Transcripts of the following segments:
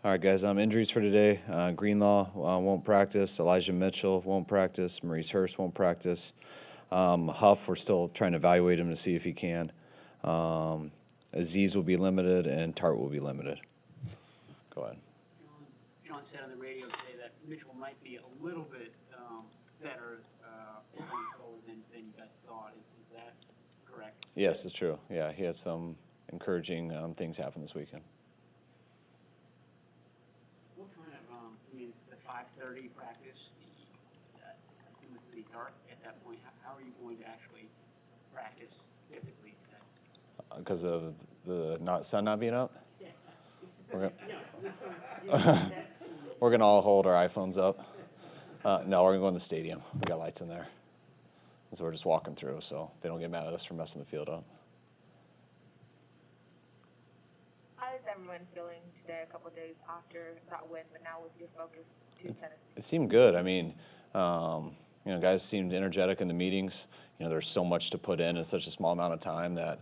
All right, guys. Injuries for today. Greenlaw won't practice. Elijah Mitchell won't practice. Maurice Hurst won't practice. Huff, we're still trying to evaluate him to see if he can. Aziz will be limited, and Tart will be limited. Go ahead. John said on the radio today that Mitchell might be a little bit better going forward than you guys thought. Is that correct? Yes, it's true. Yeah, he had some encouraging things happen this weekend. What kind of, I mean, it's the 5:30 practice. It's going to be dark at that point. How are you going to actually practice physically today? Because of the sun not being up? Yeah. We're going to all hold our iPhones up. No, we're going to go in the stadium. We got lights in there. So we're just walking through, so they don't get mad at us for messing the field up. How is everyone feeling today, a couple of days after that win, but now with your focus to Tennessee? It seemed good. I mean, guys seemed energetic in the meetings. There's so much to put in such a small amount of time that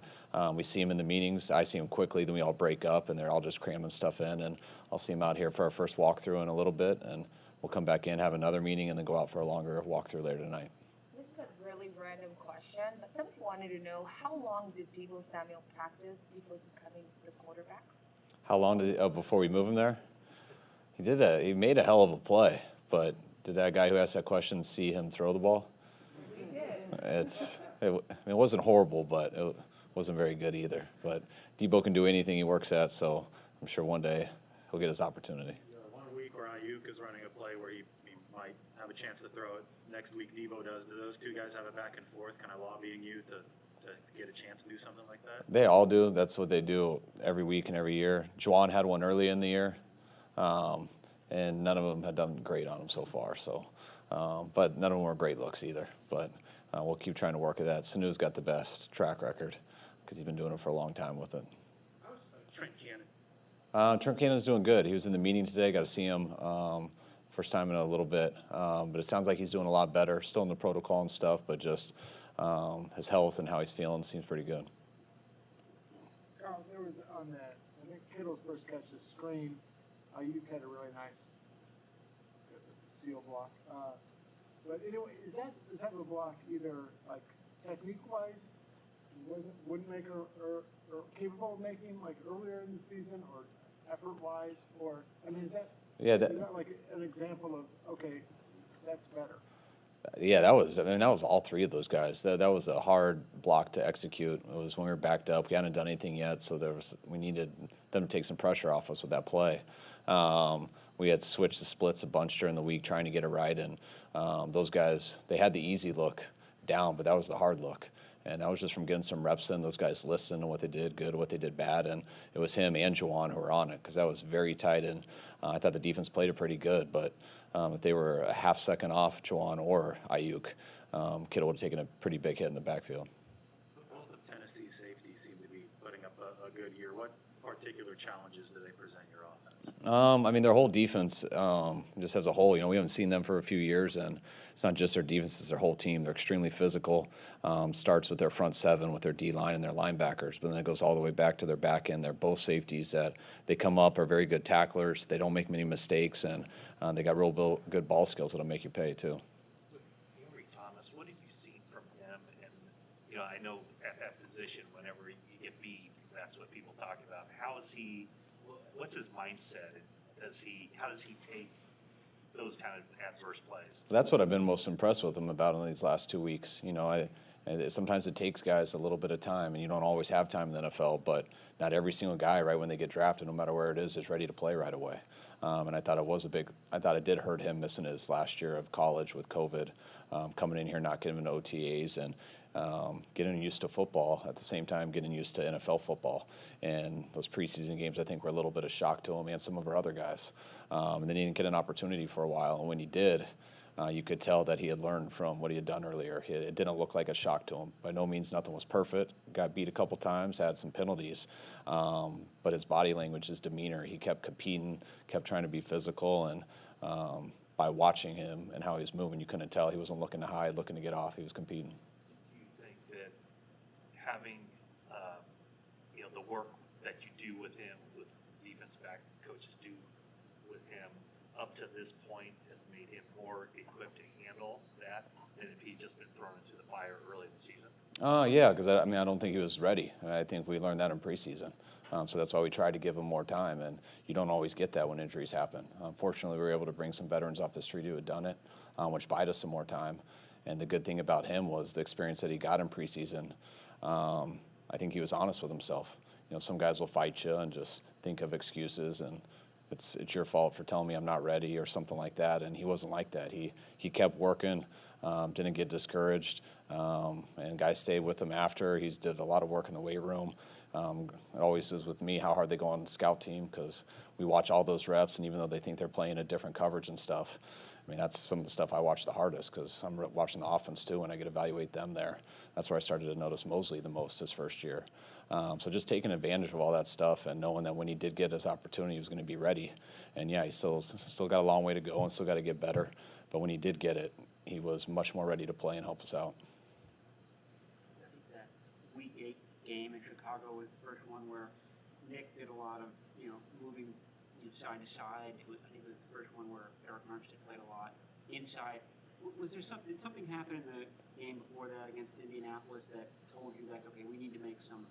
we see them in the meetings. I see them quickly, then we all break up, and they're all just cramming stuff in. And I'll see them out here for our first walkthrough in a little bit, and we'll come back in, have another meeting, and then go out for a longer walkthrough later tonight. This is a really random question, but somebody wanted to know, how long did Deebo Samuel practice before becoming the quarterback? How long did before we move him there? He made a hell of a play, but did that guy who asked that question see him throw the ball? We did. It wasn't horrible, but it wasn't very good either. But Deebo can do anything he works at, so I'm sure one day he'll get his opportunity. One week where Ayuk is running a play where he might have a chance to throw it. Next week Deebo does. Do those two guys have a back and forth kind of lobbying you to get a chance to do something like that? They all do. That's what they do every week and every year. Juwan had one early in the year, and none of them had done great on him so far. So, but none of them were great looks either. But we'll keep trying to work at that. Sanu's got the best track record because he's been doing it for a long time with it. How's Trent Cannon? Trent Cannon's doing good. He was in the meeting today. Got to see him first time in a little bit. But it sounds like he's doing a lot better. Still in the protocol and stuff, but just his health and how he's feeling seems pretty good. Carl, there was on that, I think Kittle's first catch, the screen, you had a really nice, I guess it's a seal block. But anyway, is that the type of block either like technique-wise, wouldn't make or capable of making like earlier in the season, or effort-wise, or is that is that like an example of, okay, that's better? Yeah, that was all three of those guys. That was a hard block to execute. It was when we were backed up. We hadn't done anything yet, so we needed them to take some pressure off us with that play. We had switched the splits a bunch during the week trying to get it right, and those guys, they had the easy look down, but that was the hard look. And that was just from getting some reps in. Those guys listened to what they did good, what they did bad, and it was him and Juwan who were on it because that was very tight. And I thought the defense played it pretty good, but if they were a half second off Juwan or Ayuk, Kittle would have taken a pretty big hit in the backfield. Both of Tennessee's safeties seem to be putting up a good year. What particular challenges do they present your offense? Their whole defense, just as a whole, we haven't seen them for a few years, and it's not just their defense, it's their whole team. They're extremely physical. Starts with their front seven, with their D-line and their linebackers, but then it goes all the way back to their back end. They're both safeties that they come up, are very good tacklers. They don't make many mistakes, and they got real good ball skills that'll make you pay, too. Henry Thomas, what have you seen from him? And, I know at that position, whenever you get beat, that's what people talk about. What's his mindset? How does he take those kind of adverse plays? That's what I've been most impressed with him about in these last 2 weeks. Sometimes it takes guys a little bit of time, and you don't always have time in the NFL, but not every single guy, right when they get drafted, no matter where it is ready to play right away. And I thought it did hurt him missing his last year of college with COVID, coming in here, not getting into OTAs, and getting used to football at the same time getting used to NFL football. And those preseason games, I think, were a little bit of shock to him and some of our other guys. And then he didn't get an opportunity for a while, and when he did, you could tell that he had learned from what he had done earlier. It didn't look like a shock to him. By no means nothing was perfect. Got beat a couple times, had some penalties. But his body language, his demeanor, he kept competing, kept trying to be physical. And by watching him and how he was moving, you couldn't tell he wasn't looking to hide, looking to get off. He was competing. Do you think that having the work that you do with him, with defense back coaches do, him up to this point has made him more equipped to handle that than if he'd just been thrown into the fire early in the season? Yeah, because I mean, I don't think he was ready. I think we learned that in preseason. So that's why we tried to give him more time, and you don't always get that when injuries happen. Fortunately, we were able to bring some veterans off the street who had done it, which bought us some more time. And the good thing about him was the experience that he got in preseason. I think he was honest with himself. You know, some guys will fight you and just think of excuses, and it's your fault for telling me I'm not ready or something like that. And he wasn't like that. He kept working, didn't get discouraged, and guys stayed with him after. He's did a lot of work in the weight room. It always is with me how hard they go on the scout team, because we watch all those reps, and even though they think they're playing a different coverage and stuff, I mean, that's some of the stuff I watch the hardest, because I'm watching the offense too, and I get to evaluate them there. That's where I started to notice Mosley the most his first year. So just taking advantage of all that stuff and knowing that when he did get his opportunity, he was going to be ready. And yeah, he still got a long way to go and still got to get better. But when he did get it, he was much more ready to play and help us out. I think that Week 8 game in Chicago was the first one where Nick did a lot of, moving side to side. I think it was the first one where Eric Armstead played a lot inside. Was there did something happen in the game before that against Indianapolis that told you guys, okay, we need to make some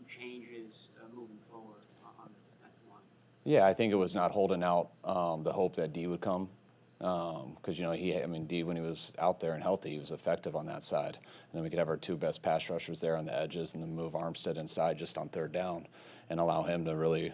changes moving forward on the defensive line? Yeah, I think it was not holding out the hope that D would come. Because, D, when he was out there and healthy, he was effective on that side. And then we could have our two best pass rushers there on the edges and then move Armstead inside just on third down and allow him to really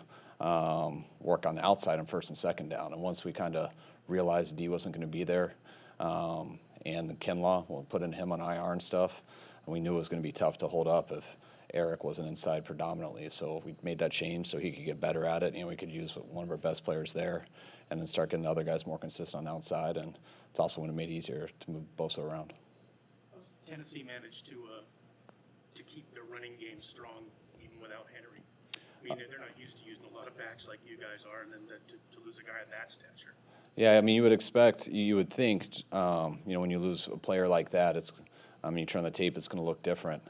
work on the outside on first and second down. And once we kind of realized D wasn't going to be there, and the Kinlaw, we'll put in him on IR and stuff, and we knew it was going to be tough to hold up if Eric wasn't inside predominantly. So we made that change so he could get better at it, and we could use one of our best players there and then start getting the other guys more consistent on the outside. And it's also when it made it easier to move Bosa around. Tennessee managed to keep their running game strong even without Henry. I mean, they're not used to using a lot of backs like you guys are, and then to lose a guy of that stature. Yeah, I mean, you would think, when you lose a player like that, you turn the tape, it's going to look different.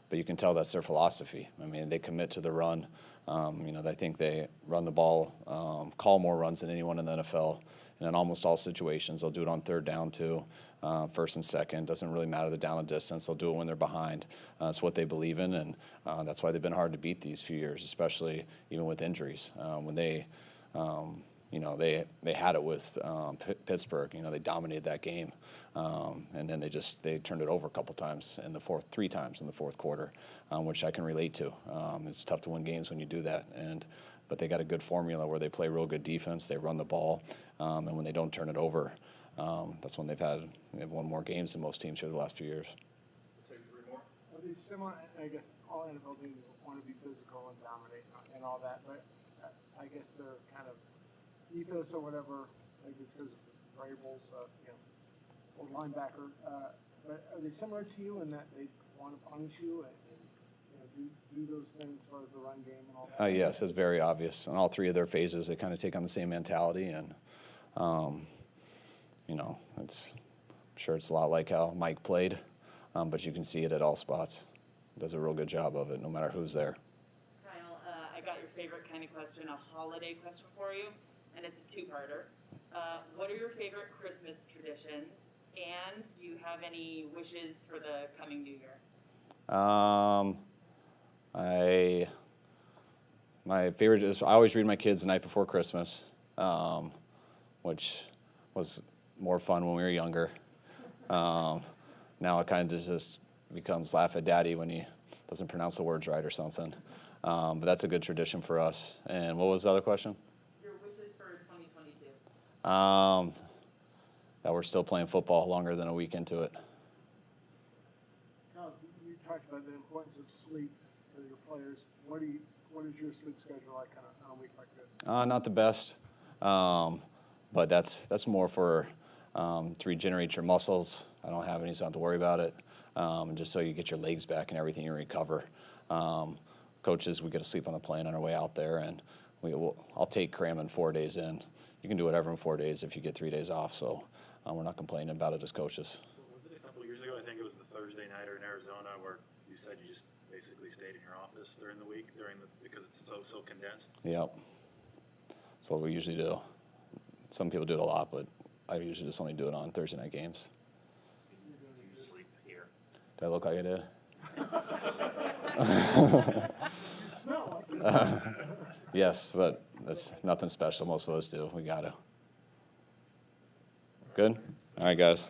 But you can tell that's their philosophy. I mean, they commit to the run. They think they run the ball, call more runs than anyone in the NFL. And in almost all situations, they'll do it on third down too, first and second. Doesn't really matter the down and distance. They'll do it when they're behind. It's what they believe in, and that's why they've been hard to beat these few years, especially even with injuries. When they had it with Pittsburgh. They dominated that game, and then they turned it over a couple times three times in the fourth quarter, which I can relate to. It's tough to win games when you do that, but they got a good formula where they play real good defense, they run the ball, and when they don't turn it over, that's when they've won more games than most teams here the last few years. Take three more. Are these similar? I guess all NFL teams want to be physical and dominate and all that, but I guess they're kind of ethos or whatever, maybe it's because of variables, old linebacker. But are they similar to you in that they want to punish you and do those things as far as the run game and all that? Yes, it's very obvious. In all three of their phases, they kind of take on the same mentality, and I'm sure it's a lot like how Mike played, but you can see it at all spots. Does a real good job of it, no matter who's there. Kyle, I got your favorite kind of question, a holiday question for you. And it's a two-parter. What are your favorite Christmas traditions, and do you have any wishes for the coming New Year? My favorite is I always read my kids the night before Christmas, which was more fun when we were younger. Now it kind of just becomes laugh at Daddy when he doesn't pronounce the words right or something. But that's a good tradition for us. And what was the other question? That we're still playing football longer than a week into it. Kyle, you talked about the importance of sleep for your players. What is your sleep schedule like on a week like this? Not the best, but that's more for to regenerate your muscles. I don't have any, so I don't have to worry about it. Just so you get your legs back and everything, you recover. Coaches, we get to sleep on the plane on our way out there, and I'll take cramming 4 days in. You can do whatever in 4 days if you get 3 days off, so we're not complaining about it as coaches. Was it a couple of years ago? I think it was the Thursday nighter in Arizona where you said you just basically stayed in your office during the week because it's so condensed. Yep. That's what we usually do. some people do it a lot, but I usually just only do it on Thursday night games. You sleep here. Do I look like I did? You smell like it. Yes, but that's nothing special. Most of us do. We got to. Good? All right, guys.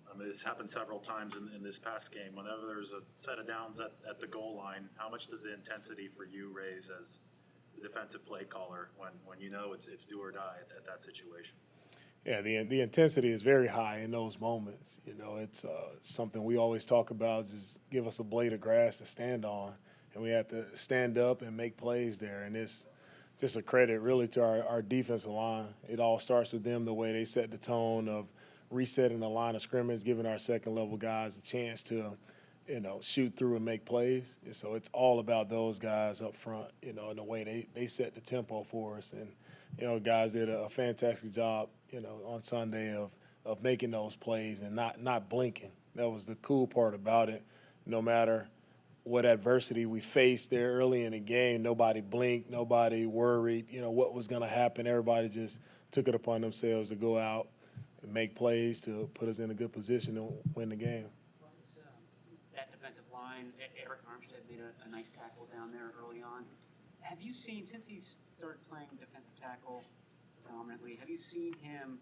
I mean, it's happened several times in this past game. Whenever there's a set of downs at the goal line, how much does the intensity for you raise as the defensive play caller when you know it's do or die at that situation? Yeah, the intensity is very high in those moments. You know, it's something we always talk about, just give us a blade of grass to stand on, and we have to stand up and make plays there. And it's just a credit really to our defensive line. It all starts with them, the way they set the tone of resetting the line of scrimmage, giving our second-level guys a chance to, you know, shoot through and make plays. And so it's all about those guys up front, you know, and the way they set the tempo for us. And, you know, guys did a fantastic job, you know, on Sunday of making those plays and not blinking. That was the cool part about it. No matter what adversity we faced there early in the game, nobody blinked, nobody worried, you know, what was going to happen. Everybody just took it upon themselves to go out and make plays to put us in a good position to win the game. That defensive line, Eric Armstead made a nice tackle down there early on. Have you seen, since he's started playing defensive tackle predominantly, have you seen him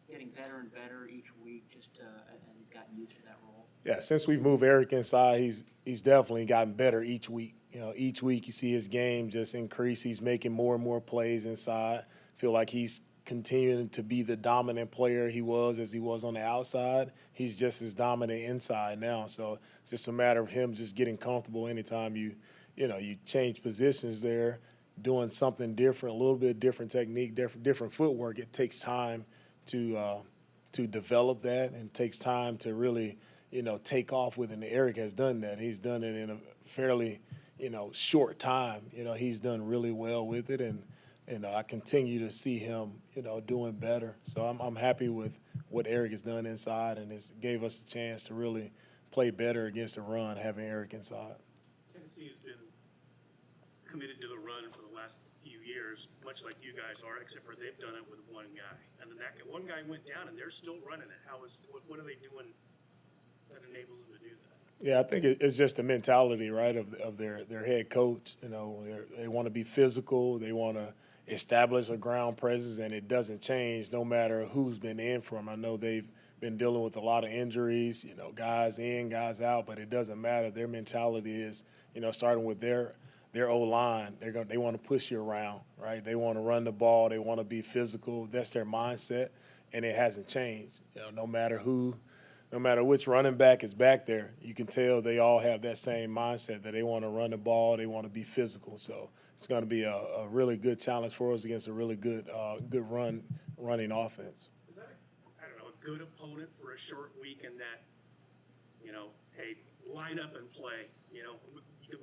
getting better and better each week just as he's gotten used to that role? Yeah, since we've moved Eric inside, he's definitely gotten better each week. each week you see his game just increase. He's making more and more plays inside. Feel like he's continuing to be the dominant player he was as he was on the outside. He's just as dominant inside now. So it's just a matter of him just getting comfortable anytime you change positions there, doing something different, a little bit different technique, different footwork. It takes time to develop that, and it takes time to really, take off with it. And Eric has done that. He's done it in a fairly, short time. He's done really well with it, and I continue to see him, doing better. So I'm happy with what Eric has done inside, and it gave us a chance to really play better against the run, having Eric inside. Tennessee has been committed to the run for the last few years, much like you guys are, except for they've done it with one guy. And then that one guy went down, and they're still running it. What are they doing that enables them to do that? Yeah, I think it's just the mentality, right, of their head coach. They want to be physical. They want to establish a ground presence, and it doesn't change no matter who's been in for them. I know they've been dealing with a lot of injuries, guys in, guys out, but it doesn't matter. Their mentality is, starting with their O-line, they want to push you around, right? They want to run the ball. They want to be physical. That's their mindset, and it hasn't changed. No matter which running back is back there, you can tell they all have that same mindset that they want to run the ball. They want to be physical. So it's going to be a really good challenge for us against a really good running offense. Is that a good opponent for a short week in that, hey, line up and play,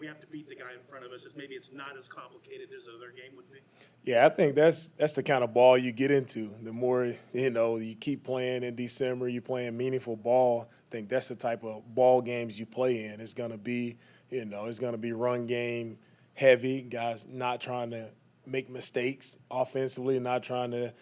we have to beat the guy in front of us. Maybe it's not as complicated as other game would be. Yeah, I think that's the kind of ball you get into. The more, you keep playing in December, you're playing meaningful ball. I think that's the type of ball games you play in. It's going to be, run game heavy, guys not trying to make mistakes offensively, not trying to,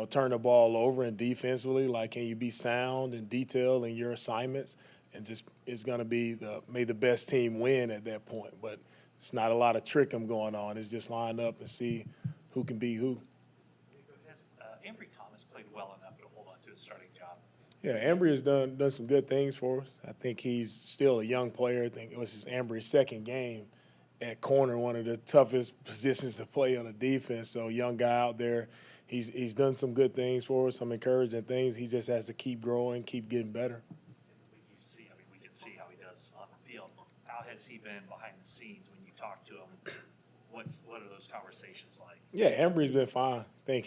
turn the ball over, and defensively, like, can you be sound and detailed in your assignments? And just it's going to be may the best team win at that point. But it's not a lot of tricking going on. It's just line up and see who can be who. Has Ambry Thomas played well enough to hold on to his starting job? Yeah, Ambry has done some good things for us. I think he's still a young player. I think it was Ambry's second game at corner, one of the toughest positions to play on a defense. So young guy out there. He's done some good things for us, some encouraging things. He just has to keep growing, keep getting better. We can see how he does on the field. How has he been behind the scenes when you talk to him? What are those conversations like? Yeah, Ambry's been fine. I think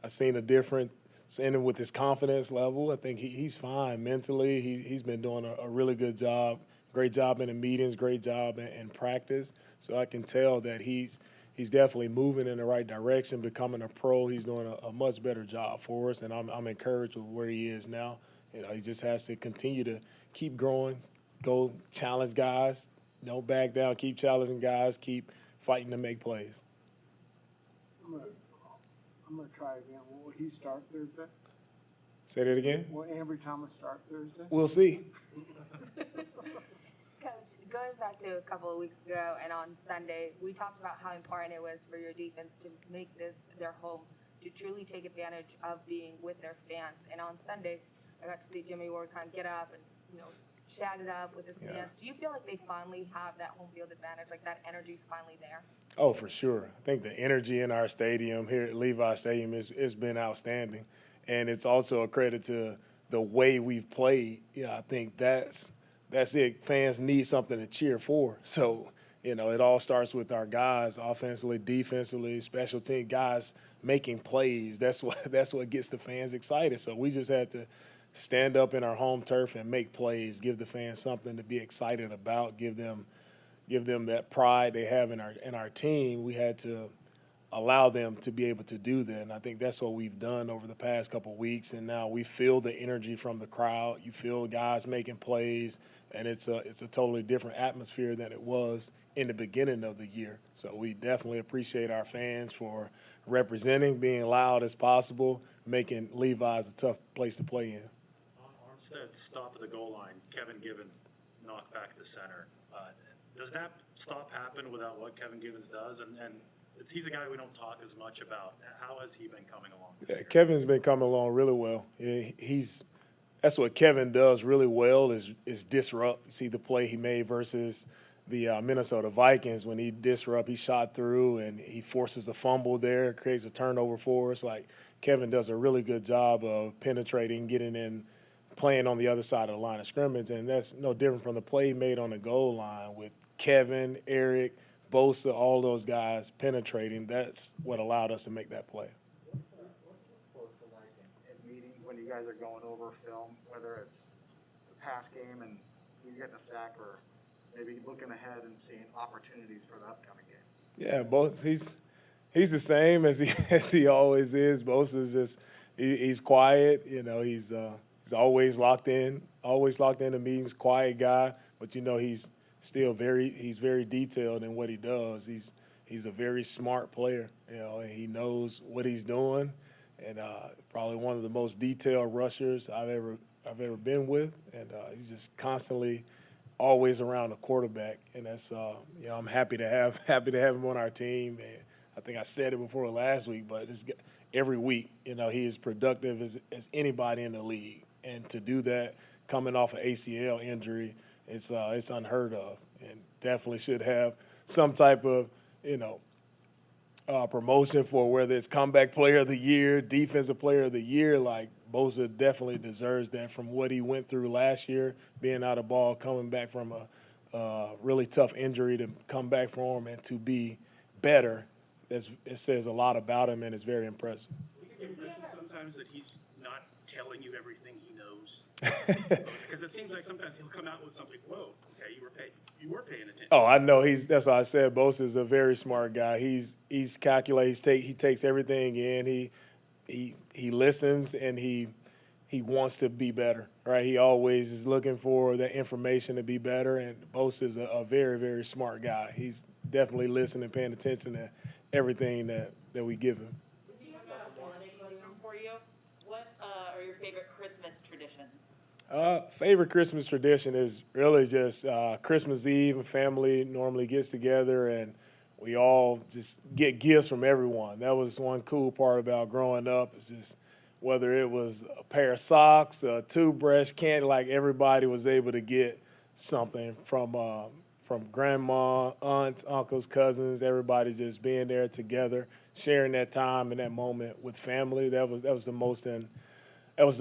I've seen a difference in him with his confidence level. I think he's fine mentally. He's been doing a really good job. Great job in the meetings, great job in practice. So I can tell that he's definitely moving in the right direction, becoming a pro. He's doing a much better job for us, and I'm encouraged with where he is now. He just has to continue to keep growing, go challenge guys, don't back down, keep challenging guys, keep fighting to make plays. I'm gonna try again. Will he start Thursday? Say that again? Will Ambry Thomas start Thursday? We'll see. Coach, going back to a couple of weeks ago and on Sunday, we talked about how important it was for your defense to make this their home, to truly take advantage of being with their fans. And on Sunday, I got to see Jimmy Ward kind of get up and, chat it up with his fans. Do you feel like they finally have that home field advantage, like that energy's finally there? Oh, for sure. I think the energy in our stadium here at Levi Stadium has been outstanding. And it's also a credit to the way we've played. I think that's it. Fans need something to cheer for. So, it all starts with our guys, offensively, defensively, special team guys making plays. That's what gets the fans excited. So we just had to stand up in our home turf and make plays, give the fans something to be excited about, give them that pride they have in our team. We had to allow them to be able to do that, and I think that's what we've done over the past couple of weeks. And now we feel the energy from the crowd. You feel guys making plays, and it's a totally different atmosphere than it was in the beginning of the year. So we definitely appreciate our fans for representing, being loud as possible, making Levi's a tough place to play in. On Armstead's stop at the goal line, Kevin Givens knocked back the center. Does that stop happen without what Kevin Givens does? And he's a guy we don't talk as much about. How has he been coming along this year? Kevin's been coming along really well. That's what Kevin does really well is disrupt. See the play he made versus the Minnesota Vikings when he disrupt, he shot through and he forces a fumble there, creates a turnover for us. Like Kevin does a really good job of penetrating, getting in, playing on the other side of the line of scrimmage, and that's no different from the play made on the goal line with Kevin, Eric, Bosa, all those guys penetrating. That's what allowed us to make that play. What's Bosa like in meetings when you guys are going over film, whether it's the pass game and he's getting a sack or maybe looking ahead and seeing opportunities for the upcoming game? Yeah, Bosa, he's the same as he always is. Bosa's just he's quiet. You know, he's always locked in to meetings. Quiet guy, but you know he's still very detailed in what he does. He's a very smart player. You know, and he knows what he's doing, and probably one of the most detailed rushers I've ever been with. And he's just constantly always around the quarterback, and that's you know, I'm happy to have him on our team. And I think I said it before last week, but every week, you know, he is productive as anybody in the league, and to do that coming off an ACL injury, it's unheard of, and definitely should have some type of, you know, promotion for whether it's comeback player of the year, defensive player of the year. Like Bosa definitely deserves that from what he went through last year, being out of ball, coming back from a really tough injury, to come back for him and to be better. It says a lot about him, and it's very impressive. We get the impression sometimes that he's not telling you everything he knows. Because it seems like sometimes he'll come out with something, whoa, okay, you were paying attention. Oh, I know. That's why I said Bosa is a very smart guy. He's calculated. He takes everything in. He listens, and he wants to be better, right? He always is looking for the information to be better, and Bosa is a very, very smart guy. He's definitely listening, paying attention to everything that we give him. We have got a holiday question for you. What are your favorite Christmas traditions? Favorite Christmas tradition is really just Christmas Eve. A family normally gets together, and we all just get gifts from everyone. That was one cool part about growing up. It's just whether it was a pair of socks, a toothbrush, candy, like everybody was able to get something from grandma, aunts, uncles, cousins, everybody just being there together, sharing that time and that moment with family. That was the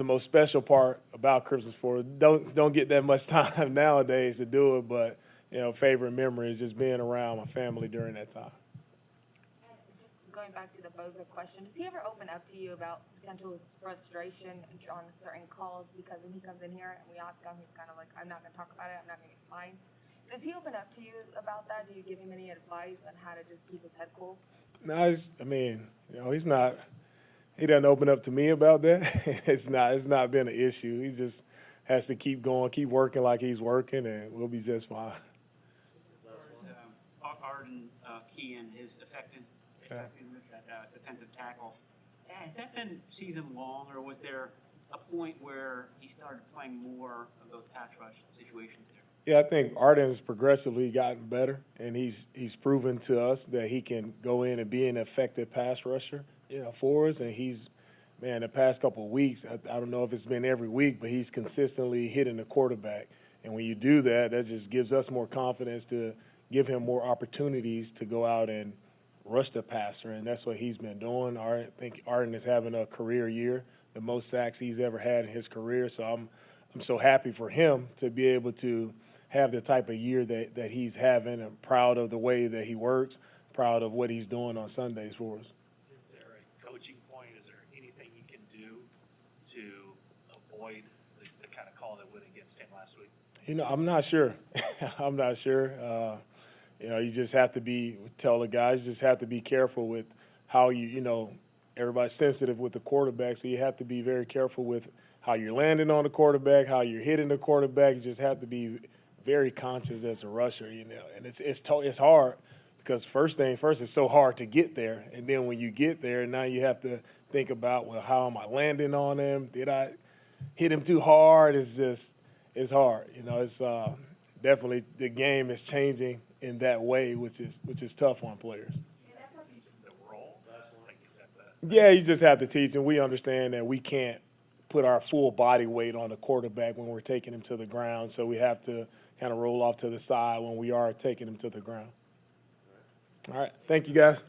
most special part about Christmas for us. Don't get that much time nowadays to do it, but you know, favorite memory is just being around my family during that time. And just going back to the Bosa question, does he ever open up to you about potential frustration on certain calls? Because when he comes in here and we ask him, he's kind of like, I'm not going to talk about it, I'm not going to get fined. Does he open up to you about that? Do you give him any advice on how to just keep his head cool? No, he doesn't open up to me about that. It's not been an issue. He just has to keep going, keep working like he's working, and we'll be just fine. Arden Key and his effectiveness at defensive tackle. Has that been season long, or was there a point where he started playing more of those pass rush situations there? Yeah, I think Arden has progressively gotten better, and he's proven to us that he can go in and be an effective pass rusher, you know, for us. And the past couple of weeks, I don't know if it's been every week, but he's consistently hitting the quarterback. And when you do that, that just gives us more confidence to give him more opportunities to go out and rush the passer, and that's what he's been doing. I think Arden is having a career year, the most sacks he's ever had in his career. So I'm so happy for him to be able to have the type of year that he's having. I'm proud of the way that he works, proud of what he's doing on Sundays for us. Is there a coaching point? Is there anything you can do to avoid the kind of call that went against him last week? You know, I'm not sure. I'm not sure. You know, you just have to tell the guys, just have to be careful with how you know, everybody's sensitive with the quarterback, so you have to be very careful with how you're landing on the quarterback, how you're hitting the quarterback. You just have to be very conscious as a rusher, you know. And it's hard because first, it's so hard to get there. And then when you get there, now you have to think about, well, how am I landing on him? Did I hit him too hard? It's hard. You know, it's definitely the game is changing in that way, which is tough on players. The role? Like, is that the Yeah, you just have to teach them. We understand that we can't put our full body weight on the quarterback when we're taking him to the ground. So we have to kind of roll off to the side when we are taking him to the ground. All right. Thank you, guys.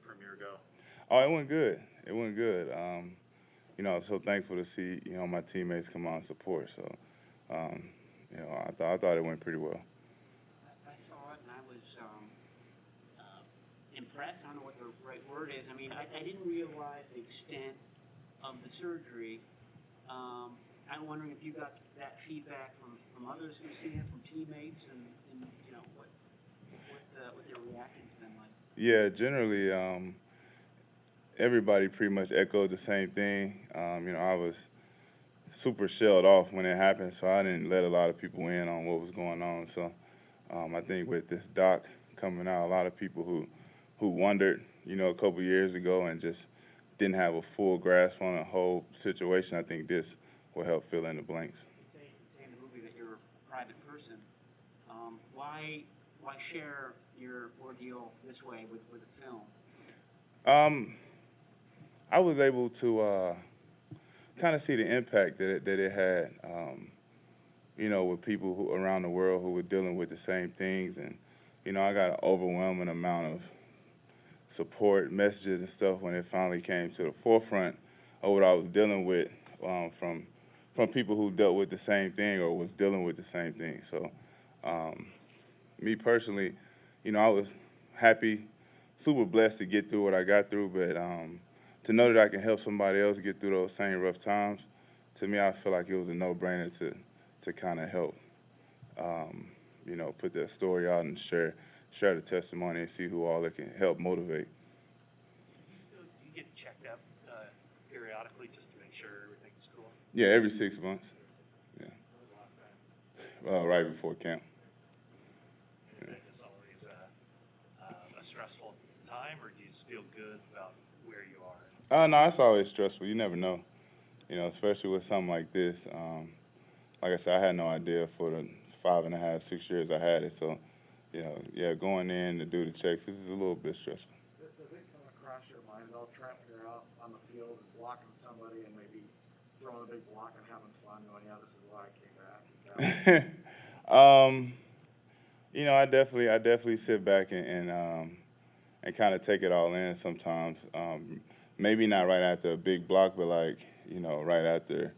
Premier go. Oh, it went good. It went good. I was so thankful to see, my teammates come out and support. So, I thought it went pretty well. I saw it and I was impressed. I don't know what the right word is. I mean, I didn't realize the extent of the surgery. I'm wondering if you got that feedback from others who've seen it, from teammates, and what their reaction's been like. Yeah, generally, everybody pretty much echoed the same thing. I was super shelled off when it happened, so I didn't let a lot of people in on what was going on. So I think with this doc coming out, a lot of people who wondered, a couple years ago and just didn't have a full grasp on the whole situation, I think this will help fill in the blanks. You say in the movie that you're a private person. Why share your ordeal this way with a film? I was able to kind of see the impact that it had, with people around the world who were dealing with the same things. And, I got an overwhelming amount of support, messages and stuff when it finally came to the forefront of what I was dealing with from people who dealt with the same thing or was dealing with the same thing. So me personally, I was happy, super blessed to get through what I got through, but to know that I can help somebody else get through those same rough times, to me, I feel like it was a no-brainer to kind of help, put that story out and share the testimony and see who all it can help motivate. So do you get checked up periodically just to make sure everything's cool? Yeah, every 6 months. Yeah. When was the last time? Right before camp. Is that just always a stressful time, or do you just feel good about where you are? No, it's always stressful. You never know, especially with something like this. Like I said, I had no idea for the 5.5, 6 years I had it. So, going in to do the checks, this is a little bit stressful. Does it come across your mind at all, Trent, when you're out on the field and blocking somebody and maybe throwing a big block and having fun, going, yeah, this is why I came back? I definitely sit back and kind of take it all in sometimes. Maybe not right after a big block, but right after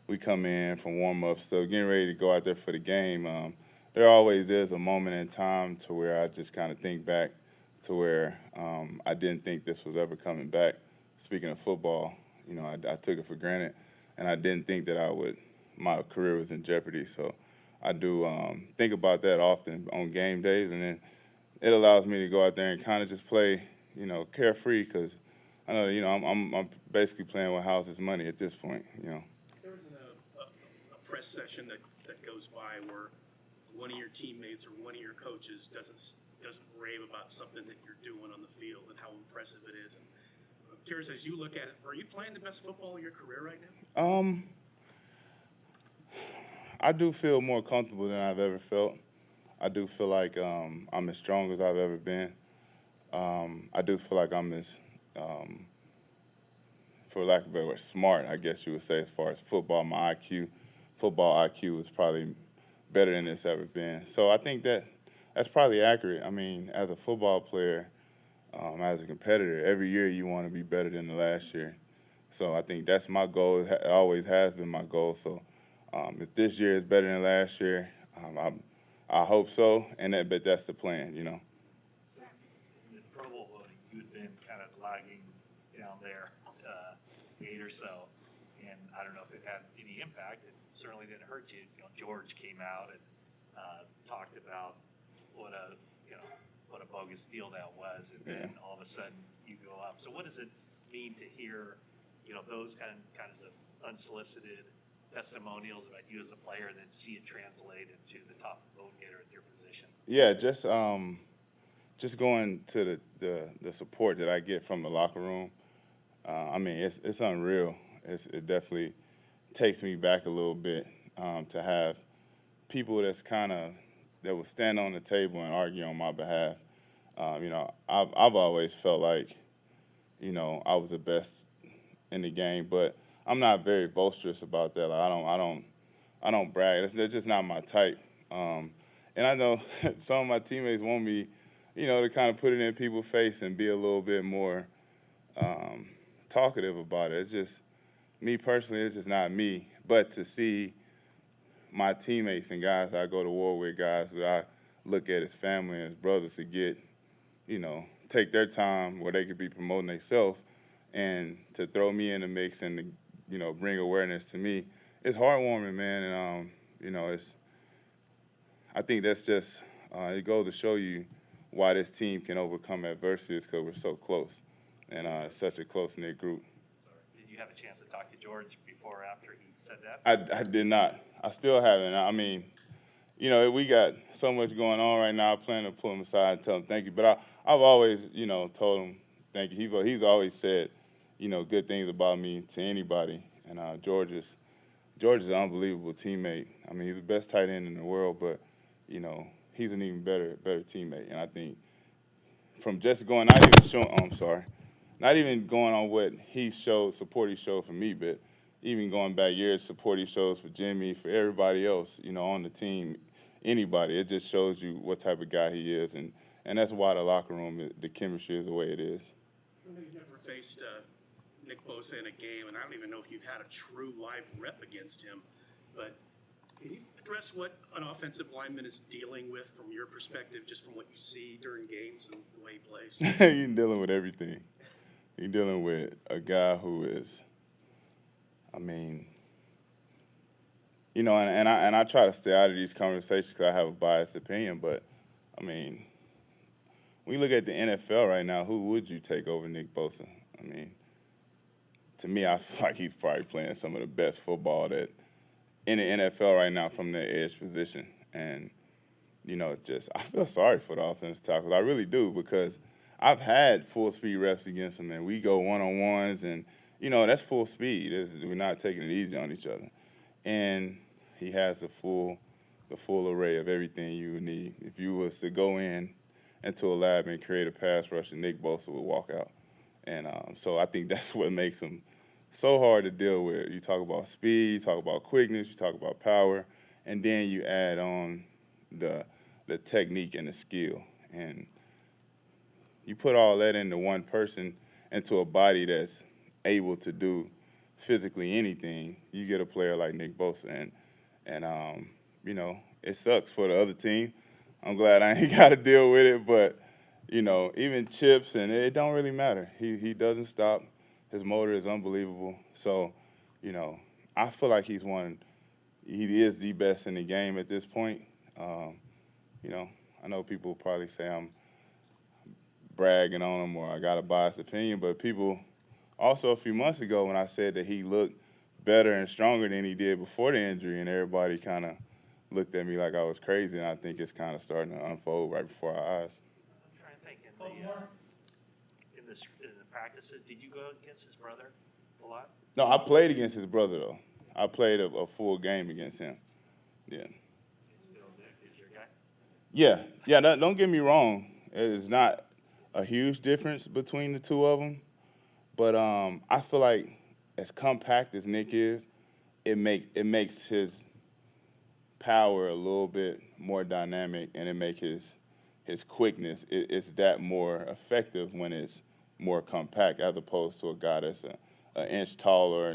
we come in from warm-ups, so getting ready to go out there for the game. There always is a moment in time to where I just kind of think back to where I didn't think this was ever coming back. Speaking of football, You know, I took it for granted, and I didn't think that my career was in jeopardy. So I do think about that often on game days, and then it allows me to go out there and kind of just play, you know, carefree, because I know, you know, I'm basically playing with house's money at this point, you know. There was a press session that goes by where one of your teammates or one of your coaches doesn't rave about something that you're doing on the field and how impressive it is. And I'm curious, as you look at it, are you playing the best football of your career right now? I do feel more comfortable than I've ever felt. I do feel like I'm as strong as I've ever been. I do feel like I'm as, for lack of a better word, smart, I guess you would say, as far as football. My football IQ is probably better than it's ever been. So I think that's probably accurate. I mean, as a football player, as a competitor, every year you want to be better than the last year. So I think that's my goal. It always has been my goal. So if this year is better than last year, I hope so, but that's the plan, you know. In the Pro Bowl voting, you'd been kind of lagging down there, 8 or so, and I don't know if it had any impact. It certainly didn't hurt you. You know, George came out and talked about what a bogus deal that was, and then all of a sudden you go up. So what does it mean to hear, you know, those kinds of unsolicited testimonials about you as a player, and then see it translate into the top vote getter at your position? Yeah, just going to the support that I get from the locker room. I mean, it's unreal. It definitely takes me back a little bit to have people that will stand on the table and argue on my behalf. You know, I've always felt like, you know, I was the best in the game, but I'm not very boisterous about that. Like, I don't brag. That's just not my type. And I know some of my teammates want me, you know, to kind of put it in people's face and be a little bit more talkative about it. It's just, me personally, it's just not me. But to see my teammates and guys I go to war with, guys that I look at as family and as brothers, to get, you know, take their time where they could be promoting themselves, and to throw me in the mix and to, you know, bring awareness to me, it's heartwarming, man. And you know, I think that's just it goes to show you why this team can overcome adversity, is because we're so close, and it's such a close-knit group. Did you have a chance to talk to George before or after he said that? I did not. I still haven't. I mean, you know, we got so much going on right now. I plan to pull him aside and tell him thank you. But I've always, you know, told him thank you. He's always said, you know, good things about me to anybody. And George is an unbelievable teammate. I mean, he's the best tight end in the world, but, you know, he's an even better teammate. And I think from just going, not even going on what support he showed for me, but even going back years, support he shows for Jimmy, for everybody else, you know, on the team, anybody. It just shows you what type of guy he is, and that's why the locker room, the chemistry is the way it is. You've never faced Nick Bosa in a game, and I don't even know if you've had a true live rep against him, but can you address what an offensive lineman is dealing with from your perspective, just from what you see during games and the way he plays? You're dealing with everything. You're dealing with a guy who is, I mean, you know, and I try to stay out of these conversations because I have a biased opinion, but, I mean, when you look at the NFL right now, who would you take over Nick Bosa? I mean, to me, I feel like he's probably playing some of the best football that in the NFL right now from the edge position. And, you know, I feel sorry for the offensive tackles. I really do, because I've had full speed reps against him, and we go one-on-ones, and, you know, that's full speed. We're not taking it easy on each other. And he has the full array of everything you would need. If you was to go into a lab and create a pass rush, and Nick Bosa would walk out. And so I think that's what makes him so hard to deal with. You talk about speed, you talk about quickness, you talk about power, and then you add on the technique and the skill. And you put all that into one person, into a body that's able to do physically anything, you get a player like Nick Bosa. And you know, it sucks for the other team. I'm glad I ain't got to deal with it, but, you know, even chips, and it don't really matter. He doesn't stop. His motor is unbelievable. So, I feel like he is the best in the game at this point. I know people probably say I'm bragging on him or I got a biased opinion, but people also a few months ago when I said that he looked better and stronger than he did before the injury, and everybody kind of looked at me like I was crazy, and I think it's kind of starting to unfold right before our eyes. I'm trying to think in the practices, did you go against his brother a lot? No, I played against his brother, though. I played a full game against him. Yeah. Still Nick is your guy? Yeah. Don't get me wrong. It is not a huge difference between the two of them, but I feel like as compact as Nick is, it makes his power a little bit more dynamic, and it makes his quickness it's that more effective when it's more compact as opposed to a guy that's an inch taller.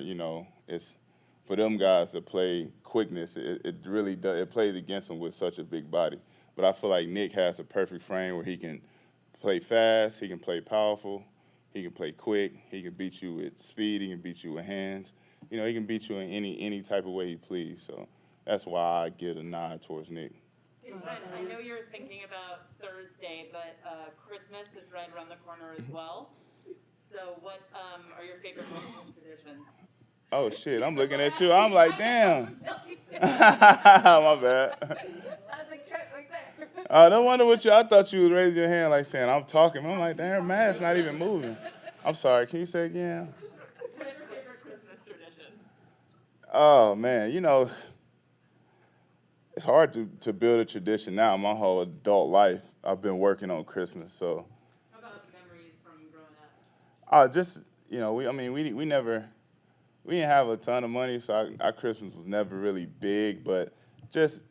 It's for them guys to play quickness. It really does. It plays against them with such a big body. But I feel like Nick has a perfect frame where he can play fast, he can play powerful, he can play quick, he can beat you with speed, he can beat you with hands. He can beat you in any type of way he please. So that's why I get a nod towards Nick. I know you're thinking about Thursday, but Christmas is right around the corner as well. So what are your favorite Christmas traditions? Oh, shit, I'm looking at you. I'm like, damn. My bad. I was like, Trent, right there. No wonder I thought you was raising your hand like saying, I'm talking. I'm like, damn, her mask's not even moving. I'm sorry, can you say again? Favorite Christmas traditions? Oh, man, it's hard to build a tradition now. My whole adult life, I've been working on Christmas, so. How about memories from growing up? Just, we didn't have a ton of money, so our Christmas was never really big, but just,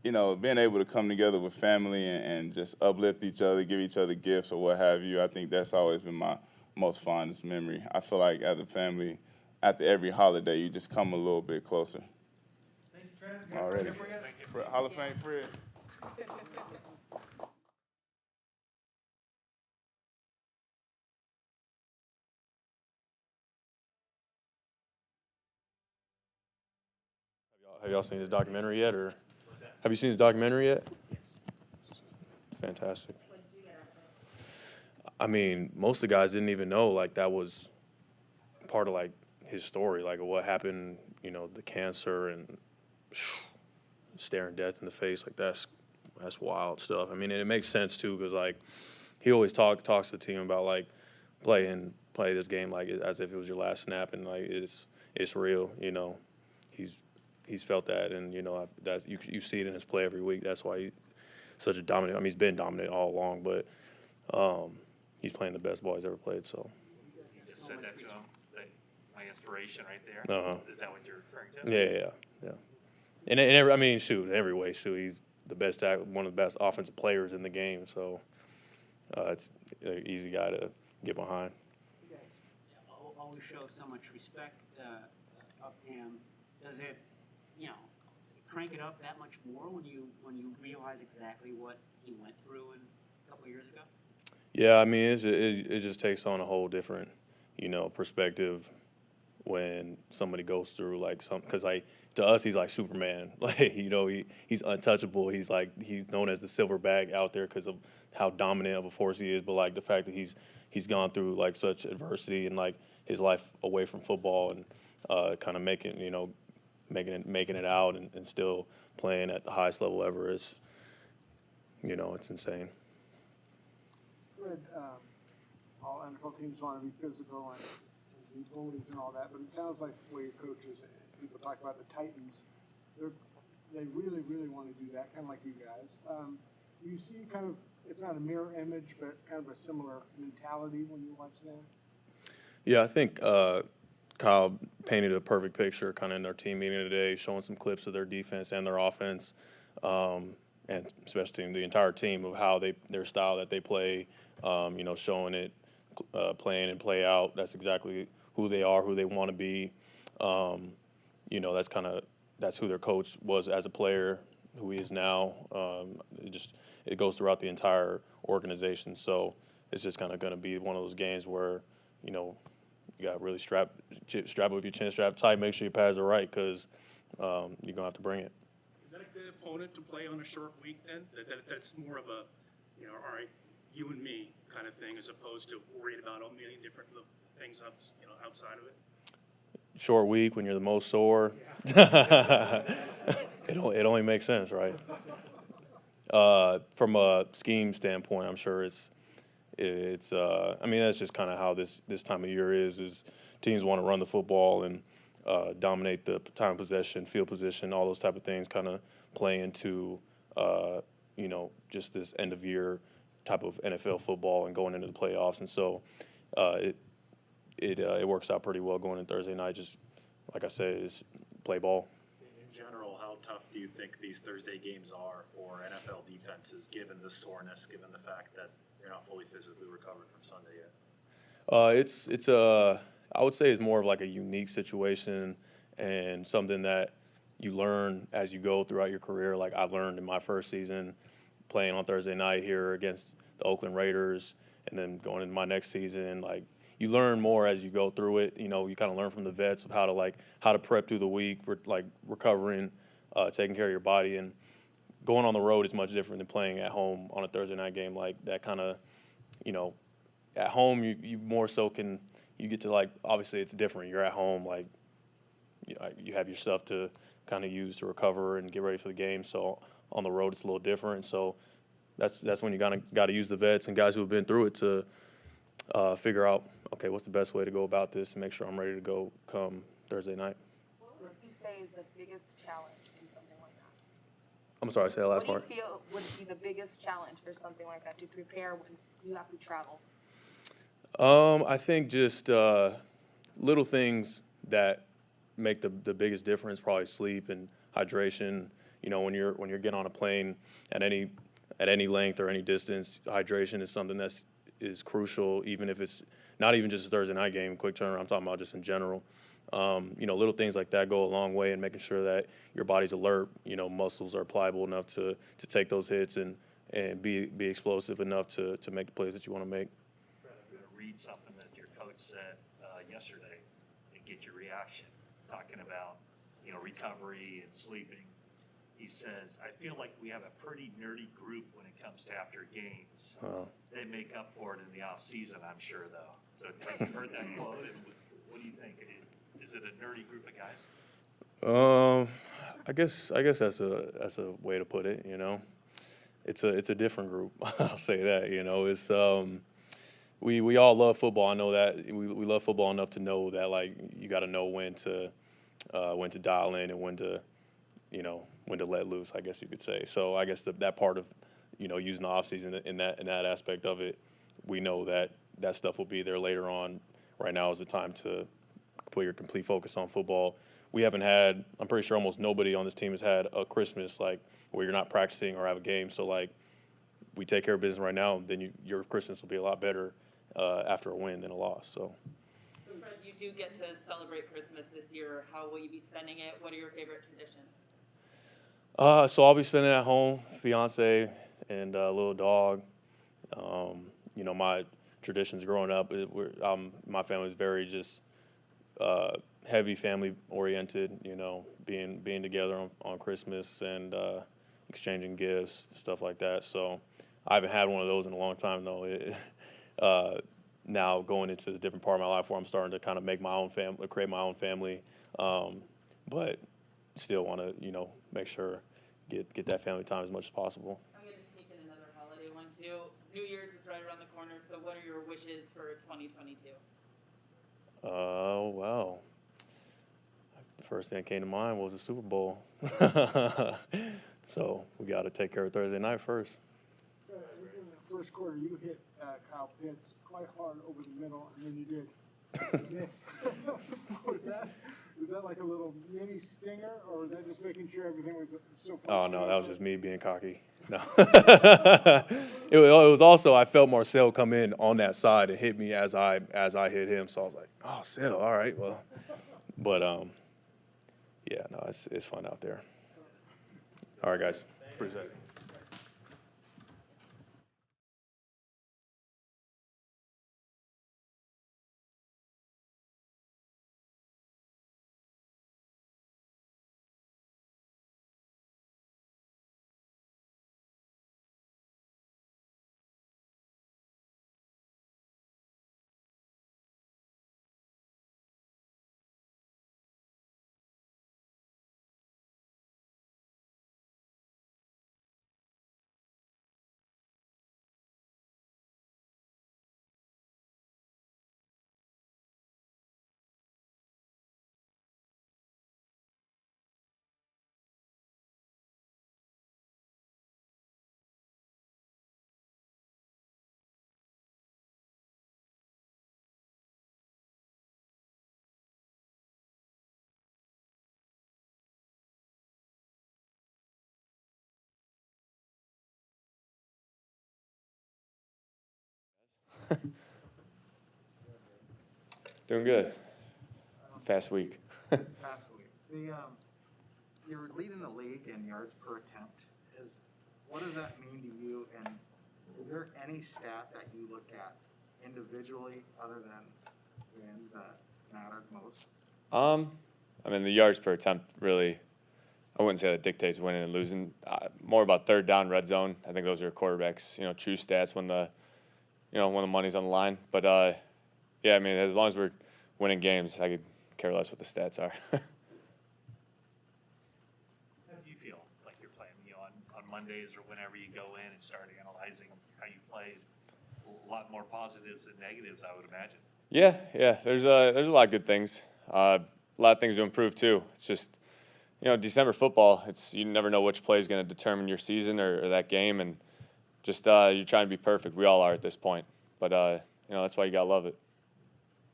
being able to come together with family and just uplift each other, give each other gifts or what have you, I think that's always been my most fondest memory. I feel like as a family, after every holiday, you just come a little bit closer. Thank you, Trent. Already. Hall of Fame Fred. Have y'all seen his documentary yet, or have you seen his documentary yet? Fantastic. I mean, most of the guys didn't even know like that was part of like his story, like what happened, the cancer and staring death in the face, like that's wild stuff. I mean, and it makes sense too, because like he always talks to the team about like play this game like as if it was your last snap, and like it's real, He's felt that, and that you see it in his play every week. That's why he's such a dominant. I mean, he's been dominant all along, but he's playing the best ball he's ever played. So. You just said that to him. My inspiration right there. Uh-huh. Is that what you're referring to? Yeah. And every way, he's the best, one of the best offensive players in the game. So it's an easy guy to get behind. You guys always show so much respect of him. Does it, crank it up that much more when you realize exactly what he went through a couple of years ago? Yeah, I mean, it just takes on a whole different, perspective when somebody goes through like because like to us he's like Superman, like he's untouchable. He's known as the silverback out there because of how dominant of a force he is. But like the fact that he's gone through like such adversity and like his life away from football and kind of making it out and still playing at the highest level ever is, it's insane. Fred, all NFL teams want to be physical and be bullies and all that, but it sounds like the way your coaches, people talk about the Titans, they really, really want to do that, kind of like you guys. Do you see kind of, if not a mirror image, but kind of a similar mentality when you watch them? Yeah, I think Kyle painted a perfect picture kind of in their team meeting today, showing some clips of their defense and their offense, and especially the entire team of how their style that they play, showing it, playing and play out. That's exactly who they are, who they want to be. That's who their coach was as a player, who he is now. It goes throughout the entire organization. So it's just kind of going to be one of those games where, you got to really strap up your chin strap tight, make sure your pads are right, because you're going to have to bring it. Is that a good opponent to play on a short week then? That's more of a, all right, you and me kind of thing, as opposed to worried about a million different little things outside of it? Short week when you're the most sore, it only makes sense, right? From a scheme standpoint, I'm sure it's I mean, that's just kind of how this time of year is teams want to run the football and dominate the time of possession, field position, all those type of things kind of play into just this end of year type of NFL football and going into the playoffs. And so it works out pretty well going in Thursday night. Just like I said, is play ball. In general, how tough do you think these Thursday games are for NFL defenses, given the soreness, given the fact that you're not fully physically recovered from Sunday yet? I would say it's more of like a unique situation and something that you learn as you go throughout your career. Like I learned in my first season playing on Thursday night here against the Oakland Raiders, and then going into my next season, like you learn more as you go through it. You kind of learn from the vets of how to prep through the week, recovering, taking care of your body, and going on the road is much different than playing at home on a Thursday night game. Like that kind of, at home you more so you get to obviously it's different. You're at home, you have your stuff to kind of use to recover and get ready for the game. So on the road it's a little different. So that's when you got to use the vets and guys who have been through it to figure out, okay, what's the best way to go about this and make sure I'm ready to go come Thursday night. What would you say is the biggest challenge in something like that? I'm sorry, say the last part. What do you feel would be the biggest challenge for something like that to prepare when you have to travel? I think just little things that make the biggest difference, probably sleep and hydration. When you're getting on a plane at any length or any distance, hydration is something is crucial, even if it's not even just a Thursday night game, quick turnaround. I'm talking about just in general. Little things like that go a long way in making sure that your body's alert. Muscles are pliable enough to take those hits and be explosive enough to make the plays that you want to make. I'm going to read something that your coach said yesterday and get your reaction, talking about recovery and sleeping. He says, I feel like we have a pretty nerdy group when it comes to after games. They make up for it in the off season, I'm sure, though. So have you heard that quote? And what do you think? Is it a nerdy group of guys? I guess that's a way to put it. It's a different group. I'll say that. It's we all love football. I know that we love football enough to know that you got to know when to dial in and when to let loose, I guess you could say. So I guess that part of using the offseason in that aspect of it, we know that stuff will be there later on. Right now is the time to put your complete focus on football. We haven't had, I'm pretty sure almost nobody on this team has had a Christmas where you're not practicing or have a game. So we take care of business right now, then your Christmas will be a lot better after a win than a loss. So Fred, you do get to celebrate Christmas this year. How will you be spending it? What are your favorite traditions? So I'll be spending it at home, fiance and a little dog. My traditions growing up, my family is very just heavy family oriented. Being together on Christmas and exchanging gifts, stuff like that. So I haven't had one of those in a long time though. Now going into the different part of my life where I'm starting to kind of make my own family, create my own family, but still want to make sure get that family time as much as possible. I'm going to sneak in another holiday one too. New Year's is right around the corner, so what are your wishes for 2022? Well, the first thing that came to mind was the Super Bowl. So we got to take care of Thursday night first. In the first quarter, you hit Kyle Pitts quite hard over the middle, and then you did this. What was that? Was that like a little mini stinger, or was that just making sure everything was so far? Oh, no, that was just me being cocky. No. It was also, I felt Marcel come in on that side and hit me as I hit him. So I was like, oh, Sel, all right, well. But, yeah, no, it's fun out there. All right, guys. Appreciate it. Doing good. Fast week. Past week. You're leading the league in yards per attempt. What does that mean to you? And is there any stat that you look at individually other than wins that mattered most? I mean, the yards per attempt really, I wouldn't say that dictates winning and losing. More about third down, red zone. I think those are quarterbacks, true stats when the money's on the line. But yeah, I mean, as long as we're winning games, I could care less what the stats are. How do you feel like you're playing? On Mondays or whenever you go in and start analyzing how you played, a lot more positives than negatives, I would imagine. Yeah. There's a lot of good things. A lot of things to improve too. It's just, December football. You never know which play is going to determine your season or that game, and just you're trying to be perfect. We all are at this point, but that's why you gotta love it.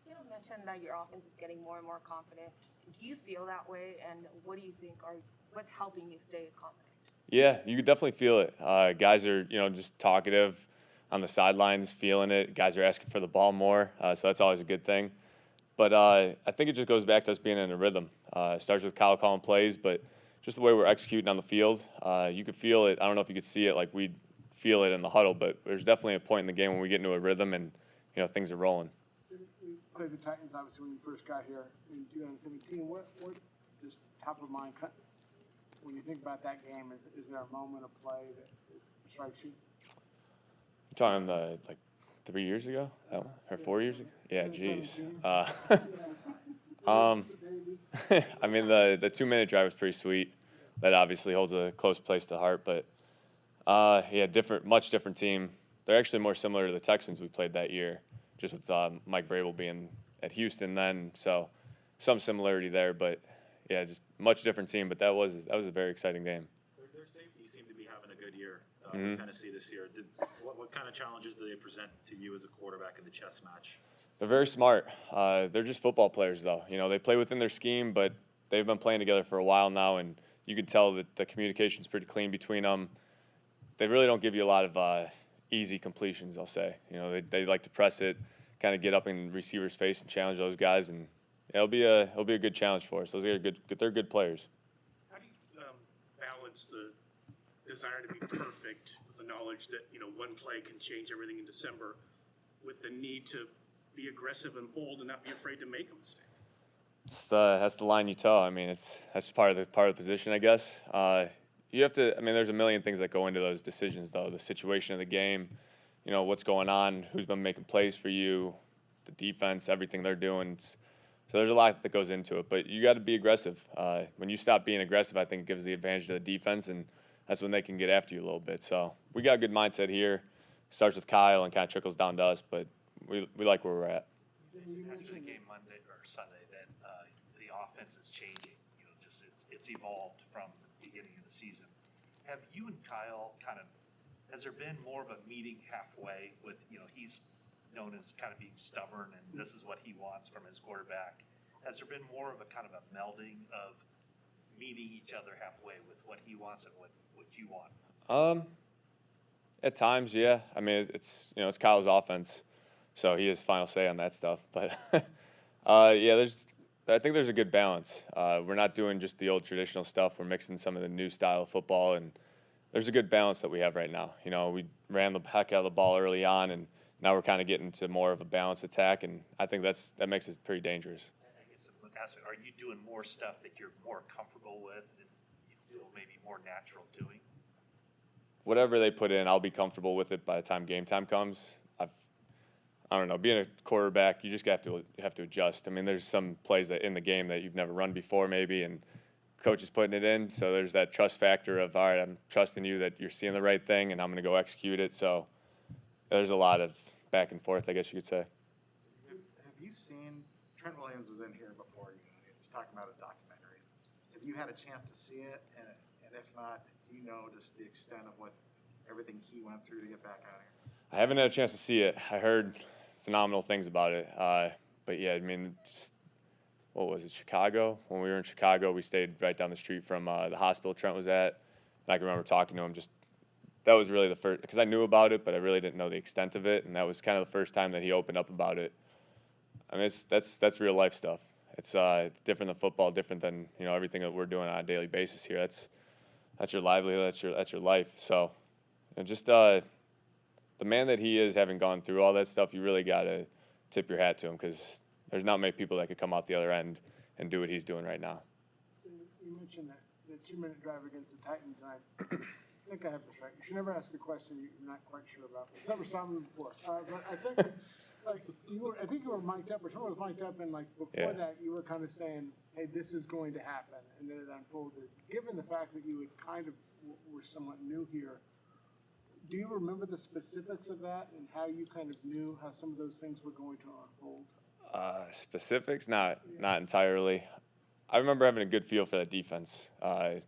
You mentioned that your offense is getting more and more confident. Do you feel that way, and what do you think what's helping you stay confident? Yeah, you could definitely feel it. Guys are, just talkative on the sidelines, feeling it. Guys are asking for the ball more, so that's always a good thing. But I think it just goes back to us being in a rhythm. It starts with Kyle calling plays, but just the way we're executing on the field, you could feel it. I don't know if you could see it like we feel it in the huddle, but there's definitely a point in the game when we get into a rhythm and, things are rolling. You played the Titans, obviously, when you first got here in 2017. What just top of mind when you think about that game? Is there a moment of play that strikes you? You're talking like 3 years ago, that one? Or 4 years ago? Yeah, geez. I mean, the 2-minute drive was pretty sweet. That obviously holds a close place to heart, but yeah, much different team. They're actually more similar to the Texans we played that year, just with Mike Vrabel being at Houston then, so some similarity there, but yeah, just much different team. But that was a very exciting game. Their safety seemed to be having a good year in Tennessee this year. What kind of challenges do they present to you as a quarterback in the chess match? They're very smart. They're just football players, though. They play within their scheme, but they've been playing together for a while now, and you can tell that the communication's pretty clean between them. They really don't give you a lot of easy completions, I'll say. They like to press it, kind of get up in receiver's face and challenge those guys, and it'll be a good challenge for us. They're good players. How do you balance the desire to be perfect with the knowledge that, one play can change everything in December with the need to be aggressive and bold and not be afraid to make a mistake? That's the line you toe. I mean, that's part of the position, I guess. You have to. I mean, there's a million things that go into those decisions, though. The situation of the game, what's going on, who's been making plays for you, the defense, everything they're doing. So there's a lot that goes into it. But you got to be aggressive. When you stop being aggressive, I think it gives the advantage to the defense, and that's when they can get after you a little bit. So we got a good mindset here. Starts with Kyle and kind of trickles down to us, but we like where we're at. After the game Monday or Sunday, that the offense is changing. It's evolved from the beginning of the season. Have you and Kyle has there been more of a meeting halfway with, he's known as kind of being stubborn and this is what he wants from his quarterback. Has there been more of a kind of a melding of meeting each other halfway with what he wants and what you want? At times, yeah. I mean, it's Kyle's offense, so he has final say on that stuff. But yeah, I think there's a good balance. We're not doing just the old traditional stuff. We're mixing some of the new style of football, and there's a good balance that we have right now. We ran the heck out of the ball early on, and now we're kind of getting to more of a balanced attack, and I think that makes it pretty dangerous. I guess I'm gonna ask, are you doing more stuff that you're more comfortable with and you feel maybe more natural doing? Whatever they put in, I'll be comfortable with it by the time game time comes. I don't know, being a quarterback, you just have to adjust. I mean, there's some plays that in the game that you've never run before maybe, and coach is putting it in. So there's that trust factor of, all right, I'm trusting you that you're seeing the right thing, and I'm going to go execute it. So there's a lot of back and forth, I guess you could say. Have you seen, Trent Williams was in here before, it's talking about his documentary. Have you had a chance to see it? And if not, do you know just the extent of everything he went through to get back out here? I haven't had a chance to see it. I heard phenomenal things about it. But yeah, I mean, what was it, Chicago? When we were in Chicago, we stayed right down the street from the hospital Trent was at. And I can remember talking to him, just that was really the first, because I knew about it, but I really didn't know the extent of it, and that was kind of the first time that he opened up about it. I mean, that's real life stuff. It's different than football, different than everything that we're doing on a daily basis here. That's your livelihood, that's your life. So, just the man that he is, having gone through all that stuff, you really got to tip your hat to him, because there's not many people that could come out the other end and do what he's doing right now. You mentioned that the 2-minute drive against the Titans, and I think I have this right. You should never ask a question you're not quite sure about. It's never stopped me before. But I think I think you were mic'd up, or someone was mic'd up, and before that, you were kind of saying, "Hey, this is going to happen," and then it unfolded. Given the fact that you were somewhat new here, do you remember the specifics of that and how you kind of knew how some of those things were going to unfold? Specifics, not entirely. I remember having a good feel for that defense. I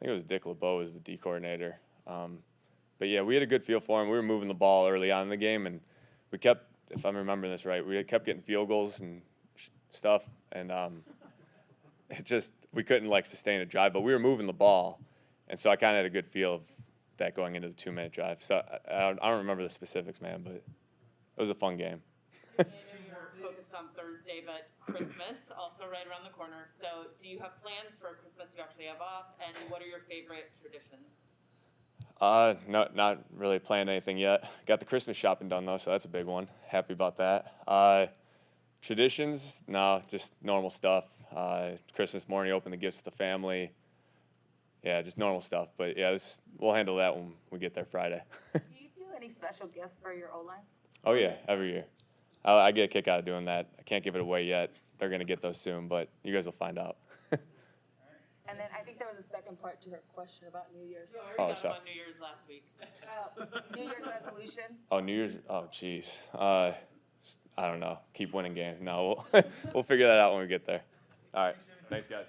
think it was Dick LeBeau was the D coordinator. But yeah, we had a good feel for him. We were moving the ball early on in the game, and we kept, if I'm remembering this right, we kept getting field goals and stuff, and we couldn't sustain a drive, but we were moving the ball, and so I kind of had a good feel of that going into the 2-minute drive. So I don't remember the specifics, man, but it was a fun game. I know you're focused on Thursday, but Christmas also right around the corner. So do you have plans for Christmas you actually have off, and what are your favorite traditions? Not really planning anything yet. Got the Christmas shopping done though, so that's a big one. Happy about that. Traditions, no, just normal stuff. Christmas morning, open the gifts with the family. Yeah, just normal stuff. But yeah, we'll handle that when we get there Friday. Do you do any special gifts for your O-line? Oh yeah, every year. I get a kick out of doing that. I can't give it away yet. They're gonna get those soon, but you guys will find out. And then I think there was a second part to her question about New Year's. No, I already got sorry. about New Year's last week. New Year's resolution. Oh, New Year's. Oh, jeez. I don't know. Keep winning games. No, we'll figure that out when we get there. All right. Thanks, guys.